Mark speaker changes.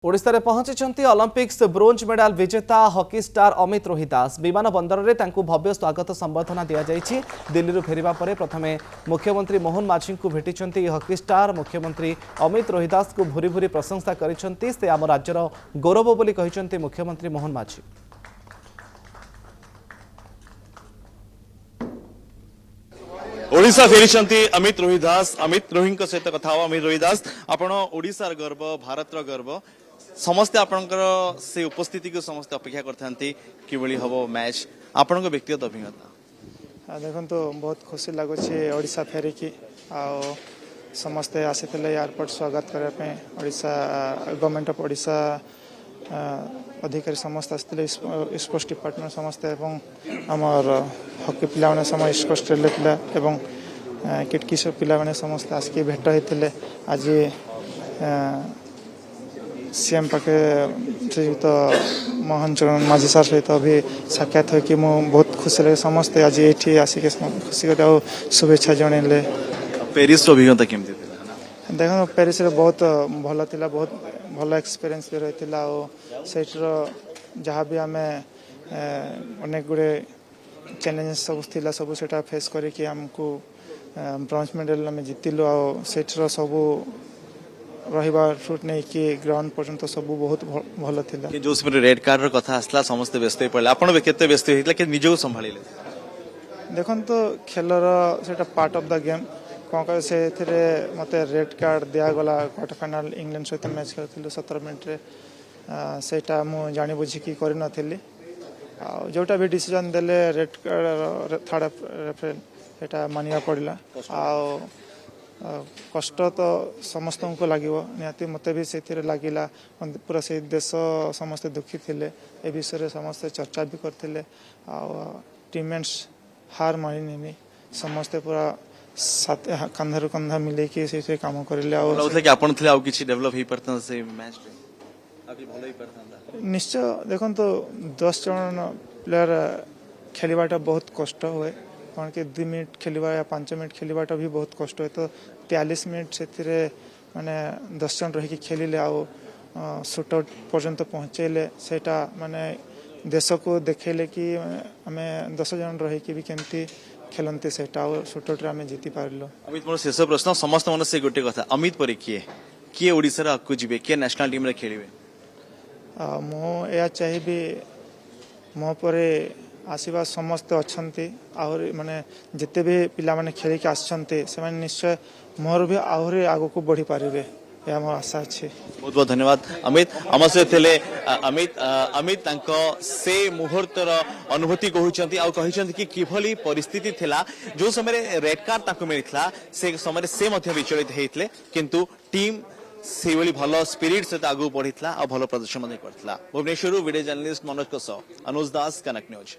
Speaker 1: ओडिशा रे पहुंची Olympics bronze medal विजेता हॉकी स्टार अमित रोहिदास विमान बंदर में भव्य स्वागत संबर्धना दि जाइए। दिल्ली फेरिबा परे प्रथमे मुख्यमंत्री मोहन माझी को भेटी हॉकी स्टार मुख्यमंत्री अमित रोहिदास को भूरी भूरी प्रशंसा करते से आम राज्यर गौरव बोली कहते मुख्यमंत्री मोहन माझी।
Speaker 2: ओडिशा फेरी अमित रोहिदास अमित रोहिंक सहित कथा अमित रोहिदास आपण ओडिशार गर्व भारतर गर्व समस्ते आपणकर से उपस्थिति को समस्ते अपेक्षा करथांती किबळी हबो मैच आपण व्यक्तिगत अभिज्ञता
Speaker 3: देखो तो बहुत खुशी लगुच ओडिशा फेरी की समस्ते आसीते एयरपोर्ट स्वागत करने ओडिशा गवर्नमेंट ऑफ ओडिशा अधिकारी समस्त आसते स्पोर्ट्स डिपार्टमेंट समस्ते आमर हॉकी पिला समय स्कोस्ट पिला किटकिस पिला समस्ते आसिक भेट होते आज सीएम पाखे श्रीयुक्त मोहन चरण माझी सार सहित अभी साक्षात हो कि बहुत खुशी लगे समस्ते आज ये आसिक खुशी कर शुभेच्छा जनइले।
Speaker 2: पेरिस अभिज्ञता केमती
Speaker 3: देखो पेरिस बहुत भल थिला बहुत भल एक्सपीरियंस भी रही सेठर जहाँ भी आम अनेक गुड़े चैलेंजेस सब थिला सब सेटा फेस करके आमको ब्रोंज मेडल आम जीतिलु आठर सब रुट नहीं कि ग्राउंड पर्यंत सब बहुत भल थिला।
Speaker 2: जो रेड कार्ड कथा आसला समस्ते व्यस्त पड़े आपण केते व्यस्त होइतला कि निजो संभाळिले
Speaker 3: देखो तो खेलर सेटा पार्ट ऑफ द गेम कौन कह से मत रेड कार्ड दिगला क्वार्टर फाइनल इंग्लैंड सहित मैच खेलु 17 मिनट सेटा मु जानी बुझिकी कर नी जोटा भी डिसीजन देले रेड कार्ड थर्ड रेफरी सेटा मानिया पड़ला कष्ट तो समस्त को लगे निहाती मत भी से लगिला पूरा से देश समस्ते दुखी थिले ए विषय समस्ते चर्चा भी करते टीममेट्स हार मानिनी समस्ते पूरा कंधा कंधा मिले कि से काम करले निश्चय देखो तो 10 जन प्लेयर खेलवाटा बहुत कष्ट हुए कौन कि 2 मिनट खेलवा या 5 मिनट खेलवाटा भी बहुत कष्ट हुए तो 43 मिनट से माने 10 जन रही खेलिले शूट आउट पर्यंत पहुँचेले सेटा माने देश को देखेले कि आम 10 जन रही भी केमती खेलते से शूट आउट आम जीति पार्ल।
Speaker 2: अमित मोर शेष प्रश्न समस्त मन से गोटे कथा अमित पर किए ओडिशा आगू जी किए नेशनल टीम रे खेलिबे
Speaker 3: मु चाहिए मो पर आसवा समस्ते अच्छा आहरी माने जिते भी पिला माने खेलिक आसछन्ते से निश्चय मोर भी आहरी आगो को बढ़ी पारिबे या मोर आशा अच्छे।
Speaker 2: बहुत बहुत धन्यवाद अमित आम से थे अमित से मुहूर्तर अनुभूति कहते कि किभली परिस्थिति थिला जो समय रेड कार्ड मिलता से समय से विचलित होते किंतु टीम से भल स्पिरिट सहित आगू बढ़ी भल प्रदर्शन करता। भुवनेश्वर वीडियो जर्नलिस्ट मनोज अनुज दास कनक न्यूज।